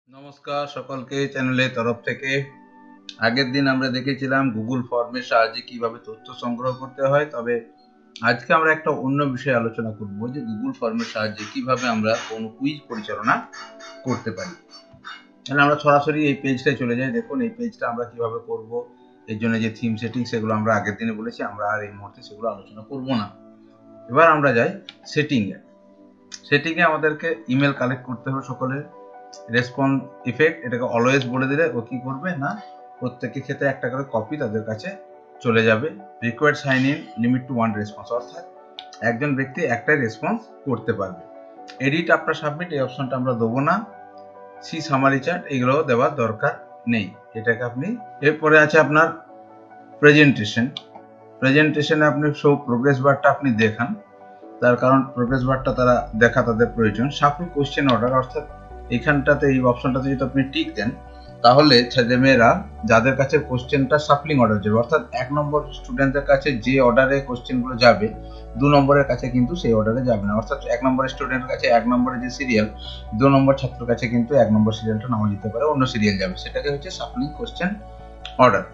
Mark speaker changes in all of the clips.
Speaker 1: নমস্কার সকলকে চ্যানেলের তরফ থেকে। আগের দিন আমরা দেখেছিলাম গুগল ফর্মের সাহায্যে কিভাবে তথ্য সংগ্রহ করতে হয়, তবে আজকে আমরা একটা অন্য বিষয়ে আলোচনা করব যে গুগল ফর্মের সাহায্যে কিভাবে আমরা কোনো কুইজ পরিচালনা করতে পারি। তাহলে আমরা সরাসরি এই পেজটায় চলে যাই। দেখুন এই পেজটা আমরা কিভাবে করব, এর জন্য যে থিম সেটিং সেগুলো আমরা আগের দিনে বলেছি, আমরা আর এই মুহূর্তে সেগুলো আলোচনা করব না। এবার আমরা যাই সেটিংয়ে আমাদেরকে ইমেল কালেক্ট করতে হবে সকলের। রেসপন্স ইফেক্ট এটাকে অলওয়েজ বলে দিলে ও কি করবে না, প্রত্যেকের ক্ষেত্রে একটা করে কপি তাদের কাছে চলে যাবে। Required sign in limit to 1 response, অর্থাৎ একজন ব্যক্তি একটাই রেসপন্স করতে পারবে। এডিট আফটার সাবমিট এই অপশনটা আমরা দেবো না। সি সামারি চার্ট এগুলো দেওয়ার দরকার নেই, এটাকে আপনি। এরপরে আছে আপনার প্রেজেন্টেশনে আপনি শো প্রোগ্রেস বারটা আপনি দেখান, তার কারণ প্রোগ্রেস বারটা তারা দেখা তাদের প্রয়োজন। সাফল কোশ্চেন অর্ডার, অর্থাৎ এখানটাতে এই অপশনটাতে যদি আপনি টিক দেন তাহলে ছেলেমেয়েরা যাদের কাছে কোশ্চেনটা সাফলিং অর্ডার যাবে, অর্থাৎ 1 নম্বর স্টুডেন্টের কাছে যে অর্ডারে কোশ্চেনগুলো যাবে 2 নম্বরের কাছে কিন্তু সেই অর্ডারে যাবে না। অর্থাৎ 1 নম্বরের স্টুডেন্টের কাছে 1 নম্বরের যে সিরিয়াল, 2 নম্বর ছাত্রের কাছে কিন্তু 1 নম্বর সিরিয়ালটা নাও যেতে পারে, অন্য সিরিয়াল যাবে, সেটাকে হচ্ছে সাফলিং কোশ্চেন অর্ডার।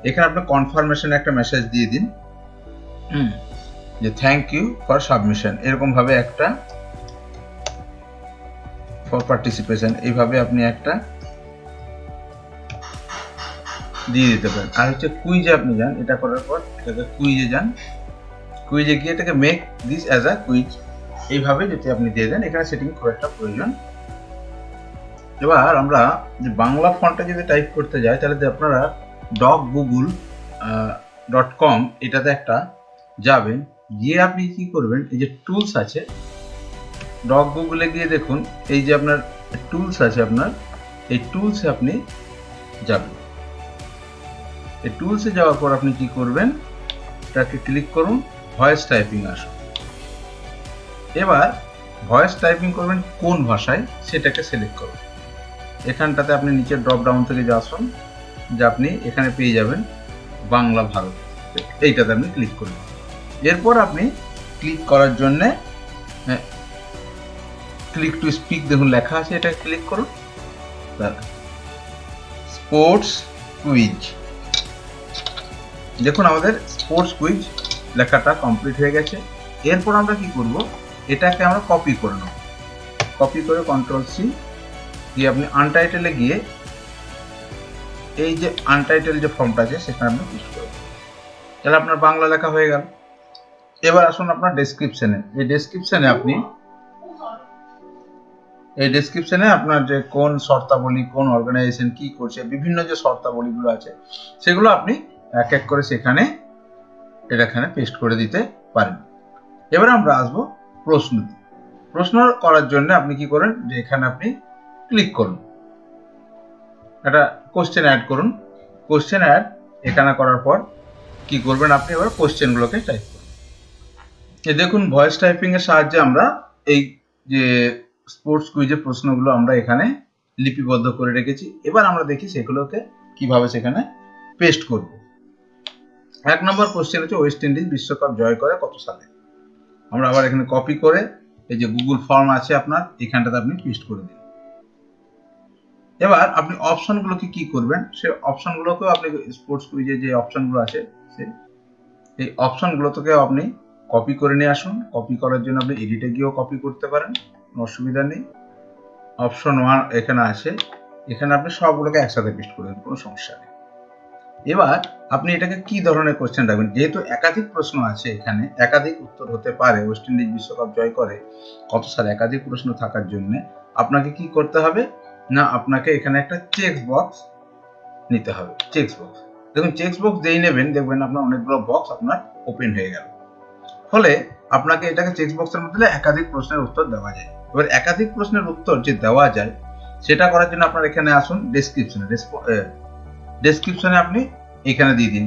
Speaker 1: এখানে আপনি কনফার্মেশন একটা মেসেজ দিয়ে দিন যে থ্যাংক ইউ ফর সাবমিশন, এরকম ভাবে একটা ফর পার্টিসিপেশন, এইভাবে আপনি একটা দিয়ে দিতে পারেন। আর হচ্ছে কুইজে আপনি যান, এটা করার পর এটাকে কুইজে যান, কুইজে গিয়ে এটাকে make this as a quiz, এইভাবে যদি আপনি দিয়ে দেন, এখানে সেটিং খুব একটা প্রয়োজন। এবার আমরা যে বাংলা ফন্টে যদি টাইপ করতে যাই তাহলে আপনারা docgoogle.com এটাতে একটা যাবেন, গিয়ে আপনি কি করবেন, এই যে টুলস আছে ডগ গুগলে গিয়ে দেখুন এই যে আপনার টুলস আছে, আপনার এই টুলসে আপনি যাবেন। এই টুলসে যাওয়ার পর আপনি কি করবেন, এটাকে ক্লিক করুন, ভয়েস টাইপিং আসুন। এবার ভয়েস টাইপিং করবেন কোন ভাষায় সেটাকে সিলেক্ট করুন। এখানটাতে আপনি নিচে ড্রপ ডাউন থেকে যে আসুন, যে আপনি এখানে পেয়ে যাবেন বাংলা ভারত, এইটাতে আপনি ক্লিক করুন। এরপর আপনি ক্লিক করার জন্যে ক্লিক টু স্পিক দেখুন লেখা আছে, এটা ক্লিক করুন। স্পোর্টস কুইজ, দেখুন আমাদের স্পোর্টস কুইজ লেখাটা কমপ্লিট হয়ে গেছে। এরপর আমরা কি করব, এটাকে আমরা কপি করে নেব, কপি করে কন্ট্রোল সি দিয়ে আপনি আনটাইটেলে গিয়ে এই যে আনটাইটেল যে ফর্মটা আছে সেখানে আপনি পেস্ট করবেন। তাহলে আপনার বাংলা লেখা হয়ে গেল। এবার আসুন আপনার ডেসক্রিপশনে, এই ডেসক্রিপশনে আপনার যে কোন শর্তাবলী, কোন অর্গানাইজেশন কি করছে, বিভিন্ন যে শর্তাবলীগুলো আছে সেগুলো আপনি এক এক করে সেখানে এখানে পেস্ট করে দিতে পারেন। এবার আমরা আসবো প্রশ্ন করার জন্য আপনি কি করেন, যে এখানে আপনি ক্লিক করুন, একটা কোশ্চেন অ্যাড করুন। কোশ্চেন অ্যাড এখানে করার পর কি করবেন, আপনি এবার কোশ্চেনগুলোকে টাইপ করুন। দেখুন ভয়েস টাইপিং এর সাহায্যে আমরা এই যে স্পোর্টস কুইজের প্রশ্নগুলো আমরা এখানে লিপিবদ্ধ করে রেখেছি। এবার আমরা দেখি সেগুলোকে কিভাবে সেখানে পেস্ট করব। 1 নম্বর কোশ্চেন হচ্ছে ওয়েস্ট ইন্ডিজ বিশ্বকাপ জয় করে কত সালে। আমরা আবার এখানে কপি করে এই যে গুগল ফর্ম আছে আপনার, এখানটাতে আপনি পেস্ট করে দিন। এবার আপনি অপশনগুলোকে কি করবেন, সেই অপশনগুলোকেও আপনি স্পোর্টস কুইজে যে অপশনগুলো আছে এই অপশনগুলো থেকে আপনি কপি করে নিয়ে আসুন। কপি করার জন্য আপনি এডিটে গিয়েও কপি করতে পারেন, কোনো অসুবিধা নেই। অপশন 1 এখানে আছে, এখানে আপনি সবগুলোকে একসাথে পেস্ট করে দেন, কোনো সমস্যা নেই। এবার আপনি এটাকে কি ধরনের কোশ্চেন রাখবেন, যেহেতু একাধিক প্রশ্ন আছে এখানে একাধিক উত্তর হতে পারে, ওয়েস্ট ইন্ডিজ বিশ্বকাপ জয় করে কত সালে, একাধিক প্রশ্ন থাকার জন্য আপনাকে কি করতে হবে না, আপনাকে এখানে একটা চেক বক্স নিতে হবে। চেক বক্স দেখুন, চেক বক্স যেই নেবেন দেখবেন আপনার অনেকগুলো বক্স আপনার ওপেন হয়ে গেল, ফলে আপনাকে এটাকে চেক বক্সের মধ্যে একাধিক প্রশ্নের উত্তর দেওয়া যায়। এবার একাধিক প্রশ্নের উত্তর যে দেওয়া যায় সেটা করার জন্য আপনার এখানে আসুন ডেসক্রিপশনে আপনি এখানে দিয়ে দিন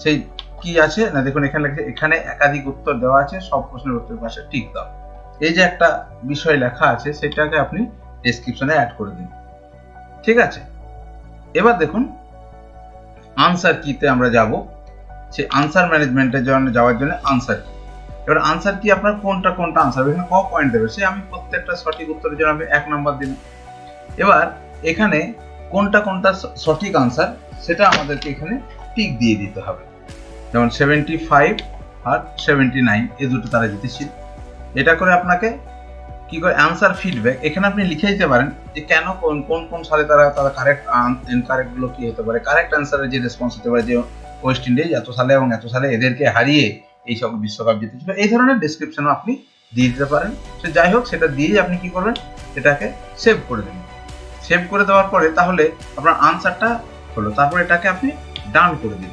Speaker 1: সেই কি আছে না, দেখুন এখানে লেখা এখানে একাধিক উত্তর দেওয়া আছে, সব প্রশ্নের উত্তর পাশে টিক দাও, এই যে একটা বিষয় লেখা আছে সেটাকে আপনি ডেসক্রিপশনে অ্যাড করে দিন। ঠিক আছে, এবার দেখুন আনসার কিতে আমরা যাব, সেই আনসার ম্যানেজমেন্টের জন্য যাওয়ার জন্য আনসার কি। এবার আনসার কি আপনার কোনটা আনসার, এখানে ক পয়েন্ট দেবে, সে আমি প্রত্যেকটা সঠিক উত্তরের জন্য আমি 1 নাম্বার দিন। এবার এখানে কোনটা কোনটা সঠিক আনসার সেটা আমাদেরকে এখানে টিক দিয়ে দিতে হবে। যেমন 75 আর 79 এই দুটো তারা জিতেছিল। এটা করে আপনাকে কি করে অ্যান্সার ফিডব্যাক এখানে আপনি লিখে দিতে পারেন যে কেন কোন কোন কোন সালে তারা কারেক্ট ইনকারেক্ট গুলো কি হতে পারে, কারেক্ট অ্যান্সারের যে রেসপন্স হতে পারে যে ওয়েস্ট ইন্ডিজ এত সালে এবং এত সালে এদেরকে হারিয়ে এই সব বিশ্বকাপ জিতেছিল, এই ধরনের ডেসক্রিপশনও আপনি দিয়ে দিতে পারেন। তো যাই হোক, সেটা দিয়েই আপনি কি করবেন, এটাকে সেভ করে দেবেন। সেভ করে দেওয়ার পরে তাহলে আপনার আনসারটা হলো, তারপরে এটাকে আপনি ডান করে দিন।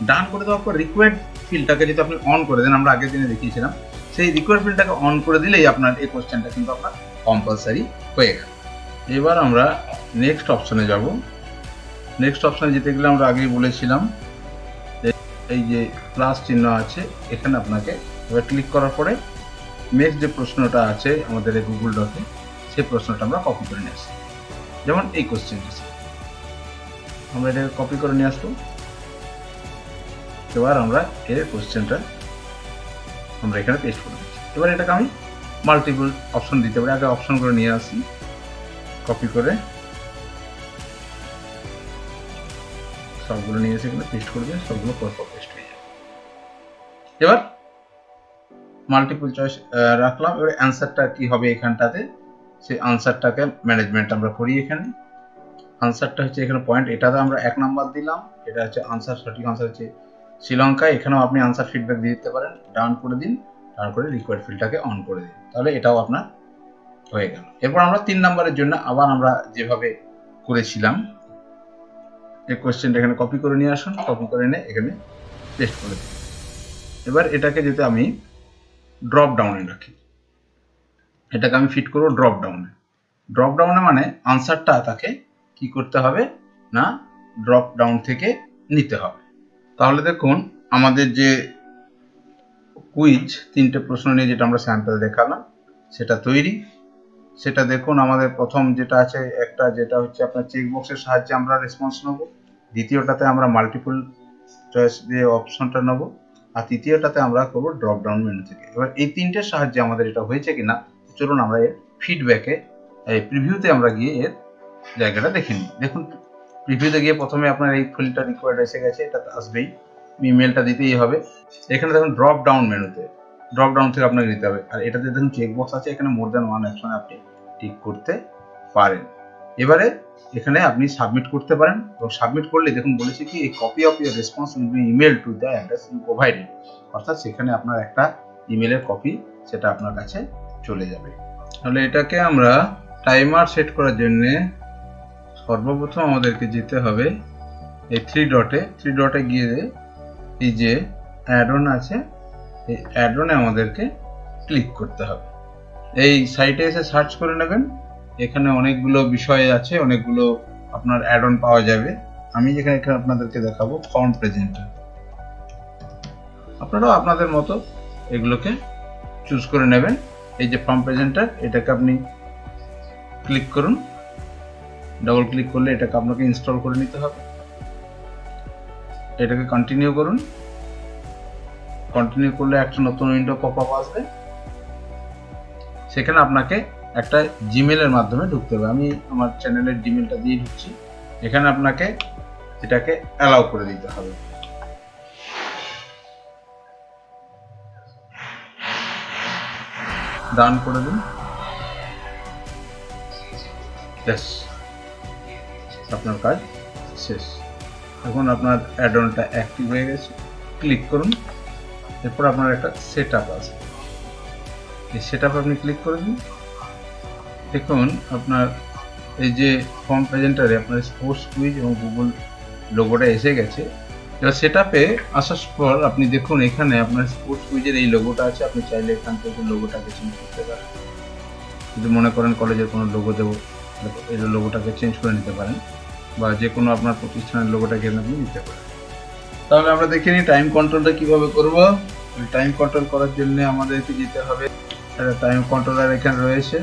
Speaker 1: ডান করে দেওয়ার পর রিকোয়ার্ড ফিল্ডটাকে যদি আপনি অন করে দেন, আমরা আগের দিনে দেখিয়েছিলাম, সেই রিকোয়ার্ড ফিল্ডটাকে অন করে দিলেই আপনার এই কোশ্চেনটা কিন্তু আপনার কম্পালসারি হয়ে গেল। এবার আমরা নেক্সট অপশনে যাব। নেক্সট অপশনে যেতে গেলে আমরা আগেই বলেছিলাম এই যে প্লাস চিহ্ন আছে এখানে আপনাকে এবার ক্লিক করার পরে নেক্সট যে প্রশ্নটা আছে আমাদের এই গুগল ডকে, সেই প্রশ্নটা আমরা কপি করে নিয়ে আসি। যেমন এই কোশ্চেনটা আমরা এটাকে কপি করে নিয়ে আসবো। এবার আমরা এর কোশ্চেনটা আমরা এখানে পেস্ট করে দিচ্ছি। এবার এটাকে আমি মাল্টিপল অপশন দিতে পারি। আগে অপশন করে নিয়ে আসি, কপি করে সবগুলো নিয়ে এসে এখানে পেস্ট করে দিয়ে সবগুলো পরপর পেস্ট হয়ে যাবে। এবার মাল্টিপল চয়েস রাখলাম। এবার অ্যান্সারটা কি হবে এখানটাতে, সেই আনসারটাকে ম্যানেজমেন্ট আমরা করি। এখানে আনসারটা হচ্ছে এখানে পয়েন্ট, এটাতে আমরা 1 নাম্বার দিলাম। এটা হচ্ছে আনসার, সঠিক আনসার হচ্ছে শ্রীলঙ্কা। এখানেও আপনি আনসার ফিডব্যাক দিয়ে দিতে পারেন। ডান করে দিন, ডান করে রিকোয়ার্ড ফিল্ডটাকে অন করে দিন, তাহলে এটাও আপনার হয়ে গেল। এরপর আমরা 3 নাম্বারের জন্য আবার আমরা যেভাবে করেছিলাম এই কোশ্চেনটা এখানে কপি করে নিয়ে আসুন, কপি করে এনে এখানে পেস্ট করে দিন। এবার এটাকে যদি আমি ড্রপ ডাউনে রাখি, এটাকে আমি ফিট করবো ড্রপ ডাউনে। ড্রপ ডাউনে মানে আনসারটা তাকে কি করতে হবে না, ড্রপ ডাউন থেকে নিতে হবে। তাহলে দেখুন আমাদের যে কুইজ 3টে প্রশ্ন নিয়ে যেটা আমরা স্যাম্পল দেখালাম সেটা তৈরি। সেটা দেখুন আমাদের প্রথম যেটা আছে একটা, যেটা হচ্ছে আপনার চেক বক্সের সাহায্যে আমরা রেসপন্স নেব। দ্বিতীয়টাতে আমরা মাল্টিপল চয়েস দিয়ে অপশনটা নেব। আর তৃতীয়টাতে আমরা করবো ড্রপ ডাউন মেনু থেকে। এবার এই 3টের সাহায্যে আমাদের এটা হয়েছে কিনা চলুন আমরা এর ফিডব্যাকে প্রিভিউতে আমরা গিয়ে এর জায়গাটা দেখে নিই। দেখুন প্রিভিউতে গিয়ে প্রথমে আপনার এই ফিল্ডটা রিকোয়ার্ড এসে গেছে, এটা আসবেই, ইমেলটা দিতেই হবে। এখানে দেখুন ড্রপ ডাউন মেনুতে ড্রপ ডাউন থেকে আপনাকে নিতে হবে। আর এটাতে দেখুন চেক বক্স আছে, এখানে মোর দ্যান ওয়ান অপশনে আপনি টিক করতে পারেন। এবারে এখানে আপনি সাবমিট করতে পারেন, এবং সাবমিট করলে দেখুন বলেছে কি এই copy of your response will be email to the address you provided, অর্থাৎ সেখানে আপনার একটা ইমেলের কপি সেটা আপনার কাছে চলে যাবে। তাহলে এটাকে আমরা টাইমার সেট করার জন্য সর্বপ্রথম আমাদেরকে যেতে হবে এই থ্রি ডটে গিয়ে এই যে অ্যাড অন আছে, এই অ্যাড অনে আমাদেরকে ক্লিক করতে হবে। এই সাইটে এসে সার্চ করে নেবেন, এখানে অনেকগুলো বিষয় আছে, অনেকগুলো আপনার অ্যাড অন পাওয়া যাবে। আমি যেখানে এখানে আপনাদেরকে দেখাবো ফর্ম প্রেজেন্টার, আপনারাও আপনাদের মতো এগুলোকে চুজ করে নেবেন। এই যে ফর্ম প্রেজেন্টার, এটাকে আপনি ক্লিক করুন, ডবল ক্লিক করলে এটাকে আপনাকে ইনস্টল করে নিতে হবে। এটাকে কন্টিনিউ করুন, কন্টিনিউ করলে একটা নতুন উইন্ডো পপ আপ আসবে, সেখানে আপনাকে একটা জিমেলের মাধ্যমে ঢুকতে হবে। আমি আমার চ্যানেলের জিমেলটা দিয়ে ঢুকছি। এখানে আপনাকে এটাকে অ্যালাউ করে দিতে হবে। ডান করে দিন, ব্যাস আপনার কাজ শেষ। এখন আপনার অ্যাড অনটা অ্যাক্টিভ হয়ে গেছে। ক্লিক করুন, এরপর আপনার একটা সেট আপ আছে, এই সেট আপ আপনি ক্লিক করে দিন। দেখুন আপনার এই যে ফর্ম প্রেজেন্টারে আপনার স্পোর্টস কুইজ এবং গুগল লোগোটা এসে গেছে। এবার সেট আপে আসার পর আপনি দেখুন এখানে আপনার স্পোর্টস কুইজের এই লোগোটা আছে, আপনি চাইলে এখান থেকে লোগোটাকে চেঞ্জ করতে পারেন। যদি মনে করেন কলেজের কোনো লোগো দেবো, এই লোগোটাকে চেঞ্জ করে নিতে পারেন, বা যে কোনো আপনার প্রতিষ্ঠানের লোগোটাকে আপনি দিতে পারেন। তাহলে আমরা দেখে নিই টাইম কন্ট্রোলটা কিভাবে করব। টাইম কন্ট্রোল করার জন্য আমাদেরকে যেতে হবে, একটা টাইম কন্ট্রোলার এখানে রয়েছে।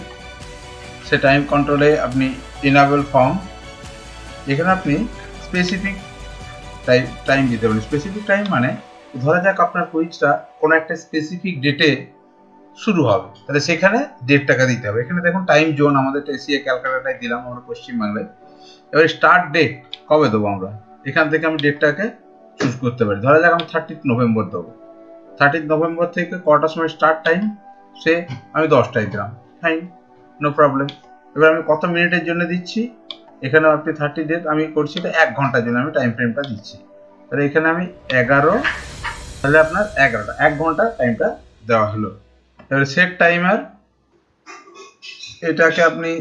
Speaker 1: সে টাইম কন্ট্রোলে আপনি ইনেবল ফর্ম, এখানে আপনি স্পেসিফিক টাইম দিতে পারেন। স্পেসিফিক টাইম মানে ধরা যাক আপনার কুইজটা কোনো একটা স্পেসিফিক ডেটে শুরু হবে, তাহলে সেখানে 1.5 টাকা দিতে হবে। এখানে দেখুন টাইম জোন আমাদের এসিএ ক্যালকাটাটাই দিলাম আমরা পশ্চিমবাংলায়। এবার স্টার্ট ডেট কবে দেবো আমরা, এখান থেকে আমি ডেটটাকে চুজ করতে পারি। ধরা যাক আমি 30 নভেম্বর দেবো। 30 নভেম্বর থেকে কটার সময় স্টার্ট টাইম, সে আমি 10টায় দিলাম, ফাইন, নো প্রবলেম। এবার আমি কত মিনিটের জন্য দিচ্ছি, এখানে আপনি 30 ডেট আমি করছি, এটা 1 ঘন্টার জন্য আমি টাইম ফ্রেমটা দিচ্ছি। তাহলে এখানে আমি 11, তাহলে আপনার 11টা, 1 ঘন্টা টাইমটা দেওয়া হলো। এবারে সেট টাইমার, এটাকে আপনি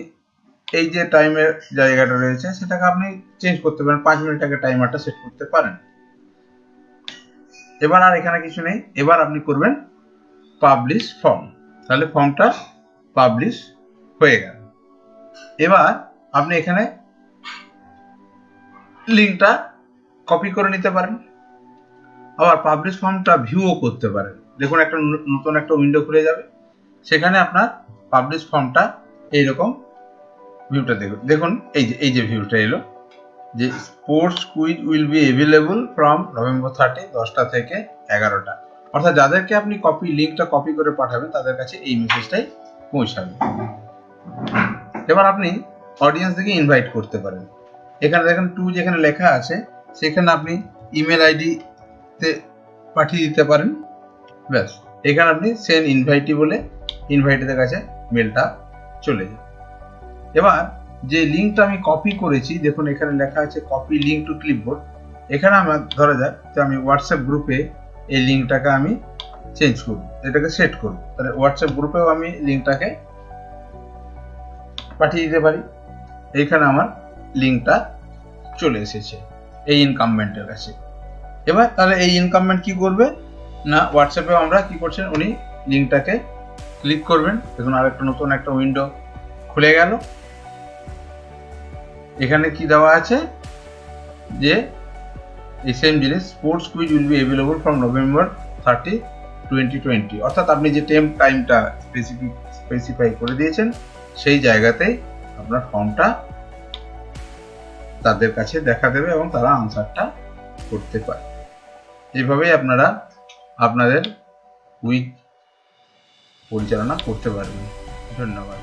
Speaker 1: এই যে টাইমের জায়গাটা রয়েছে সেটাকে আপনি চেঞ্জ করতে পারেন, 5 মিনিট আগে টাইমারটা সেট করতে পারেন। এবার আর এখানে কিছু নেই, এবার আপনি করবেন পাবলিশ ফর্ম, তাহলে ফর্মটা পাবলিশ হয়ে গেল। এবার আপনি এখানে লিঙ্কটা কপি করে নিতে পারেন, আবার পাবলিশ ফর্মটা ভিউও করতে পারেন। দেখুন একটা নতুন একটা উইন্ডো খুলে যাবে, সেখানে আপনার পাবলিশ ফর্মটা এইরকম ভিউটা দেখুন এই যে ভিউটা এলো, যে sports quiz will be available from November 30, 10টা থেকে 11টা। অর্থাৎ যাদেরকে আপনি লিঙ্কটা কপি করে পাঠাবেন তাদের কাছে এই মেসেজটাই পৌঁছাবে। এবার আপনি অডিয়েন্সদেরকে ইনভাইট করতে পারেন। এখানে দেখেন টু যেখানে লেখা আছে সেখানে আপনি ইমেল আইডি তে পাঠিয়ে দিতে পারেন, ব্যাস এখানে আপনি সেন্ড ইনভাইটি বলে ইনভাইটিদের কাছে মেলটা চলে যায়। এবার যে লিঙ্কটা আমি কপি করেছি, দেখুন এখানে লেখা আছে কপি লিঙ্ক টু ক্লিপবোর্ড। এখানে আমার ধরা যাক যে আমি হোয়াটসঅ্যাপ গ্রুপে এই লিঙ্কটাকে আমি চেঞ্জ করব, এটাকে সেট করব, তাহলে হোয়াটসঅ্যাপ গ্রুপেও আমি লিঙ্কটাকে পাঠিয়ে দিতে পারি। এইখানে আমার লিঙ্কটা চলে এসেছে এই ইনকামমেন্টের কাছে। এবার তাহলে এই ইনকামমেন্ট কি করবে না, হোয়াটসঅ্যাপে আমরা কি করছেন, উনি লিঙ্কটাকে ক্লিক করবেন। দেখুন আর একটা নতুন একটা উইন্ডো খুলে গেল। এখানে কি দেওয়া আছে যে এই সেম জিনিস, sports quiz will be available from November 30, 2020, অর্থাৎ আপনি যে টাইমটা স্পেসিফাই করে দিয়েছেন সেই জায়গাতেই আপনার ফর্মটা তাদের কাছে দেখা দেবে এবং তারা আনসারটা করতে পারে। এইভাবেই আপনারা আপনাদের কুইজ পরিচালনা করতে পারবেন। ধন্যবাদ।